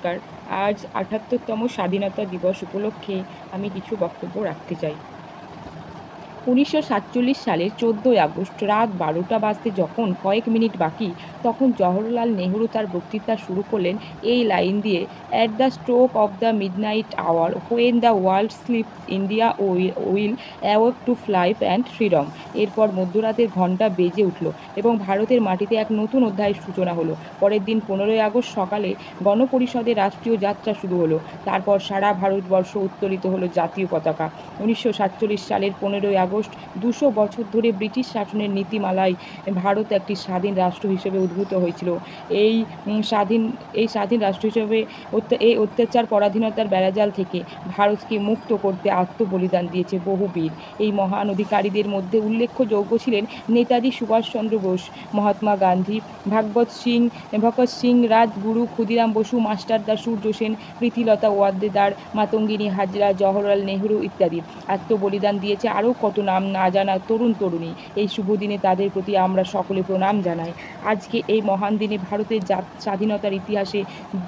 নমস্কার। আজ ৭৮তম স্বাধীনতা দিবস উপলক্ষে আমি কিছু বক্তব্য রাখতে চাই। ১৯৪৭ সালের ১৪ই আগস্ট রাত ১২টা বাজতে যখন কয়েক মিনিট বাকি, তখন জওহরলাল নেহরু তার বক্তৃতা শুরু করলেন এই লাইন দিয়ে, "at the stroke of the midnight hour, when the world sleeps, India will awake to life and freedom." এরপর মধ্যরাতের ঘণ্টা বেজে উঠল এবং ভারতের মাটিতে এক নতুন অধ্যায়ের সূচনা হলো। পরের দিন ১৫ই আগস্ট সকালে গণপরিষদের রাষ্ট্রীয় যাত্রা শুরু হলো। তারপর সারা ভারতবর্ষ উত্তোলিত হলো জাতীয় পতাকা। ১৯৪৭ সালের ১৫ই আগস্ট ২০০ বছর ধরে ব্রিটিশ শাসনের নীতিমালায় ভারত একটি স্বাধীন রাষ্ট্র হিসেবে উদ্ভূত হয়েছিল। এই স্বাধীন রাষ্ট্র হিসেবে এই অত্যাচার পরাধীনতার বেড়াজাল থেকে ভারতকে মুক্ত করতে আত্মবলিদান দিয়েছে বহু বীর। এই মহান অধিকারীদের মধ্যে উল্লেখযোগ্য ছিলেন নেতাজি সুভাষচন্দ্র বোস, মহাত্মা গান্ধী, ভগৎ সিং, রাজগুরু, ক্ষুদিরাম বসু, মাস্টারদা সূর্য সেন, প্রীতিলতা ওয়াদ্দেদার, মাতঙ্গিনী হাজরা, জওহরলাল নেহরু ইত্যাদি। আত্মবলিদান দিয়েছে আরও কত নাম না জানা তরুণ-তরুণী। এই শুভ দিনে তাদের প্রতি আমরা সকলে প্রণাম জানাই। আজকে এই মহান দিনে ভারতের স্বাধীনতার ইতিহাসে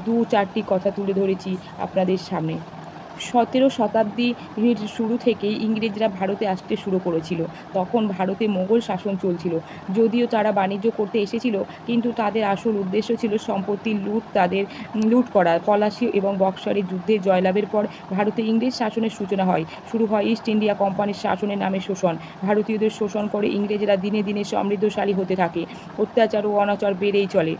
২-৪টি কথা তুলে ধরেছি আপনাদের সামনে। ১৭ শতাব্দীর শুরু থেকেই ইংরেজরা ভারতে আসতে শুরু করেছিল। তখন ভারতে মোগল শাসন চলছিল। যদিও তারা বাণিজ্য করতে এসেছিল, কিন্তু তাদের আসল উদ্দেশ্য ছিল সম্পত্তি লুট করা। পলাশী এবং বক্সারের যুদ্ধে জয়লাভের পর ভারতে ইংরেজ শাসনের সূচনা হয়। শুরু হয় ইস্ট ইন্ডিয়া কোম্পানির শাসনের নামে শোষণ। ভারতীয়দের শোষণ করে ইংরেজরা দিনে দিনে সমৃদ্ধশালী হতে থাকে। অত্যাচার ও অনাচার বেড়েই চলে।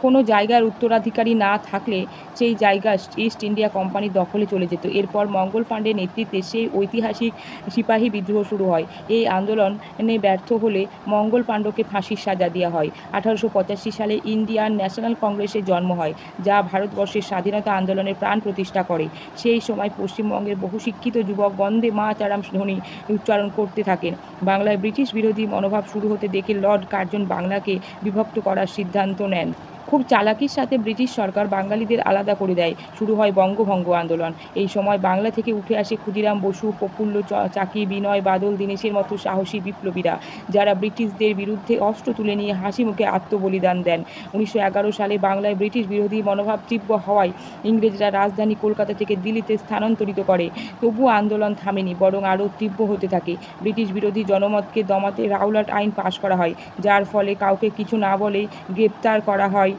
কোনো জায়গার উত্তরাধিকারী না থাকলে সেই জায়গা ইস্ট ইন্ডিয়া কোম্পানির দখলে চলে যেত। এরপর মঙ্গল পাণ্ডের নেতৃত্বে সেই ঐতিহাসিক সিপাহী বিদ্রোহ শুরু হয়। এই আন্দোলনে ব্যর্থ হলে মঙ্গল পাণ্ডেকে ফাঁসির সাজা দেওয়া হয়। ১৮৮৫ সালে ইন্ডিয়ান ন্যাশনাল কংগ্রেসের জন্ম হয়, যা ভারতবর্ষের স্বাধীনতা আন্দোলনের প্রাণ প্রতিষ্ঠা করে। সেই সময় পশ্চিমবঙ্গের বহু শিক্ষিত যুবক বন্দে মাতরম ধ্বনি উচ্চারণ করতে থাকেন। বাংলায় ব্রিটিশ বিরোধী মনোভাব শুরু হতে দেখে লর্ড কার্জন বাংলাকে বিভক্ত করার সিদ্ধান্ত নেন। খুব চালাকির সাথে ব্রিটিশ সরকার বাঙালিদের আলাদা করে দেয়। শুরু হয় বঙ্গভঙ্গ আন্দোলন। এই সময় বাংলা থেকে উঠে আসে ক্ষুদিরাম বসু, প্রফুল্ল চাকি, বিনয় বাদল দীনেশের মতো সাহসী বিপ্লবীরা, যারা ব্রিটিশদের বিরুদ্ধে অস্ত্র তুলে নিয়ে হাসি মুখে আত্মবলিদান দেন। ১৯১১ সালে বাংলায় ব্রিটিশ বিরোধী মনোভাব তীব্র হওয়ায় ইংরেজরা রাজধানী কলকাতা থেকে দিল্লিতে স্থানান্তরিত করে। তবুও আন্দোলন থামেনি, বরং আরও তীব্র হতে থাকে। ব্রিটিশ বিরোধী জনমতকে দমাতে রাওলাট আইন পাশ করা হয়, যার ফলে কাউকে কিছু না বলেই গ্রেপ্তার করা হয়।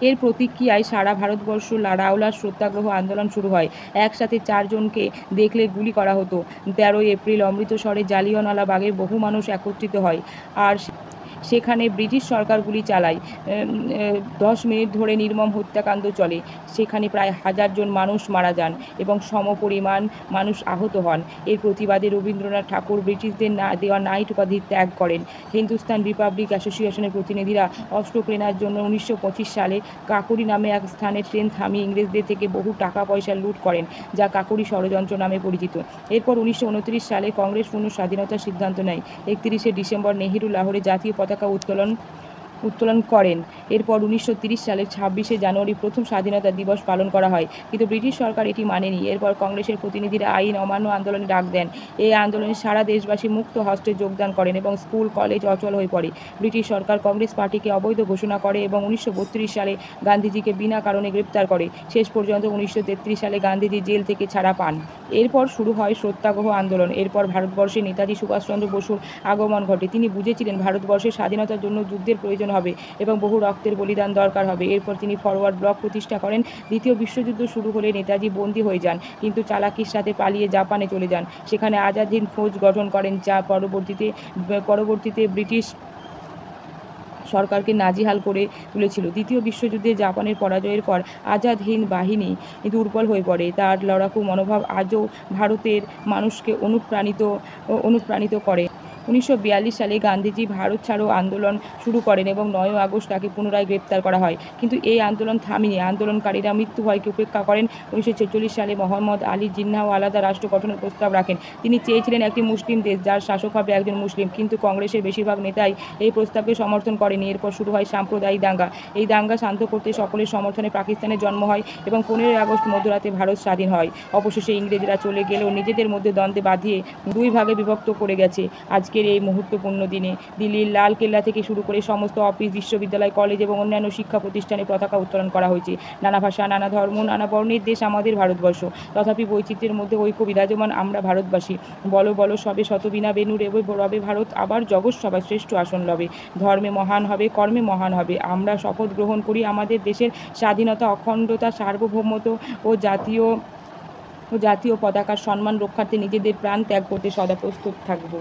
এর প্রতিক্রিয়ায় সারা ভারতবর্ষ রাওলাট সত্যাগ্রহ আন্দোলন শুরু হয়। একসাথে ৪ জনকে দেখলে গুলি করা হতো। ১৩ই এপ্রিল অমৃতসরে জালিয়ানওয়ালাবাগে বহু মানুষ একত্রিত হয়, আর সেখানে ব্রিটিশ সরকার গুলি চালায়। ১০ মিনিট ধরে নির্মম হত্যাকাণ্ড চলে। সেখানে প্রায় ১,০০০ জন মানুষ মারা যান এবং সমপরিমাণ মানুষ আহত হন। এর প্রতিবাদে রবীন্দ্রনাথ ঠাকুর ব্রিটিশদের দেওয়া নাইট উপাধি ত্যাগ করেন। হিন্দুস্তান রিপাবলিক অ্যাসোসিয়েশনের প্রতিনিধিরা অস্ত্র কেনার জন্য ১৯২৫ সালে কাকোরি নামে এক স্থানে ট্রেন থামিয়ে ইংরেজদের থেকে বহু টাকা পয়সা লুট করেন, যা কাকোরি ষড়যন্ত্র নামে পরিচিত। এরপর ১৯২৯ সালে কংগ্রেস পূর্ণ স্বাধীনতার সিদ্ধান্ত নেয়। ৩১শে ডিসেম্বর নেহেরু লাহোরে জাতীয় পতাকা উত্তোলন করেন। এরপর ১৯৩০ সালের ২৬শে জানুয়ারি প্রথম স্বাধীনতা দিবস পালন করা হয়, কিন্তু ব্রিটিশ সরকার এটি মানেনি। এরপর কংগ্রেসের প্রতিনিধিরা আইন অমান্য আন্দোলনে ডাক দেন। এই আন্দোলনে সারা দেশবাসী মুক্ত হস্তে যোগদান করেন এবং স্কুল কলেজ অচল হয়ে পড়ে। ব্রিটিশ সরকার কংগ্রেস পার্টিকে অবৈধ ঘোষণা করে এবং ১৯৩২ সালে গান্ধীজিকে বিনা কারণে গ্রেপ্তার করে। শেষ পর্যন্ত ১৯৩৩ সালে গান্ধীজি জেল থেকে ছাড়া পান। এরপর শুরু হয় সত্যাগ্রহ আন্দোলন। এরপর ভারতবর্ষে নেতাজি সুভাষচন্দ্র বসুর আগমন ঘটে। তিনি বুঝেছিলেন ভারতবর্ষের স্বাধীনতার জন্য যুদ্ধের প্রয়োজন হবে এবং বহু রক্তের বলিদান দরকার হবে। এরপর তিনি ফরওয়ার্ড ব্লক প্রতিষ্ঠা করেন। দ্বিতীয় বিশ্বযুদ্ধ শুরু হলে নেতাজি বন্দী হয়ে যান, কিন্তু চালাকির সাথে পালিয়ে জাপানে চলে যান। সেখানে আজাদ হিন্দ ফৌজ গঠন করেন, যা পরবর্তীতে ব্রিটিশ সরকারকে নাজেহাল করে তুলেছিল। দ্বিতীয় বিশ্বযুদ্ধে জাপানের পরাজয়ের পর আজাদ হিন্দ বাহিনী দুর্বল হয়ে পড়ে। তার লড়াকু মনোভাব আজও ভারতের মানুষকে অনুপ্রাণিত করে। ১৯৪২ সালে গান্ধীজি ভারত ছাড়ো আন্দোলন শুরু করেন এবং ৯ আগস্ট তাকে পুনরায় গ্রেপ্তার করা হয়, কিন্তু এই আন্দোলন থামেনি। আন্দোলনকারীরা মৃত্যু ভয়কে উপেক্ষা করেন। ১৯৪৬ সালে মোহাম্মদ আলী জিন্নাহও আলাদা রাষ্ট্র গঠনের প্রস্তাব রাখেন। তিনি চেয়েছিলেন একটি মুসলিম দেশ, যার শাসক হবে একজন মুসলিম, কিন্তু কংগ্রেসের বেশিরভাগ নেতাই এই প্রস্তাবকে সমর্থন করেনি। এরপর শুরু হয় সাম্প্রদায়িক দাঙ্গা। এই দাঙ্গা শান্ত করতে সকলের সমর্থনে পাকিস্তানের জন্ম হয় এবং ১৫ই আগস্ট মধ্যরাতে ভারত স্বাধীন হয়। অবশেষে ইংরেজরা চলে গেলেও নিজেদের মধ্যে দ্বন্দ্বে বাঁধিয়ে দুই ভাগে বিভক্ত করে গেছে। আজকে আজকের এই মুহূর্তপূর্ণ দিনে দিল্লির লাল কেল্লা থেকে শুরু করে সমস্ত অফিস, বিশ্ববিদ্যালয়, কলেজ এবং অন্যান্য শিক্ষা প্রতিষ্ঠানে পতাকা উত্তোলন করা হয়েছে। নানা ভাষা, নানা ধর্ম, নানা বর্ণের দেশ আমাদের ভারতবর্ষ, তথাপি বৈচিত্র্যের মধ্যে ঐক্য বিরাজমান। আমরা ভারতবাসী। বলো বলো সবে শতবিনা বেনু রবে ভারত আবার জগৎ সভায় শ্রেষ্ঠ আসন লবে। ধর্মে মহান হবে, কর্মে মহান হবে। আমরা শপথ গ্রহণ করি আমাদের দেশের স্বাধীনতা, অখণ্ডতা, সার্বভৌমত্ব ও জাতীয় পতাকার সম্মান রক্ষার্থে নিজেদের প্রাণ ত্যাগ করতে সদা প্রস্তুত থাকব।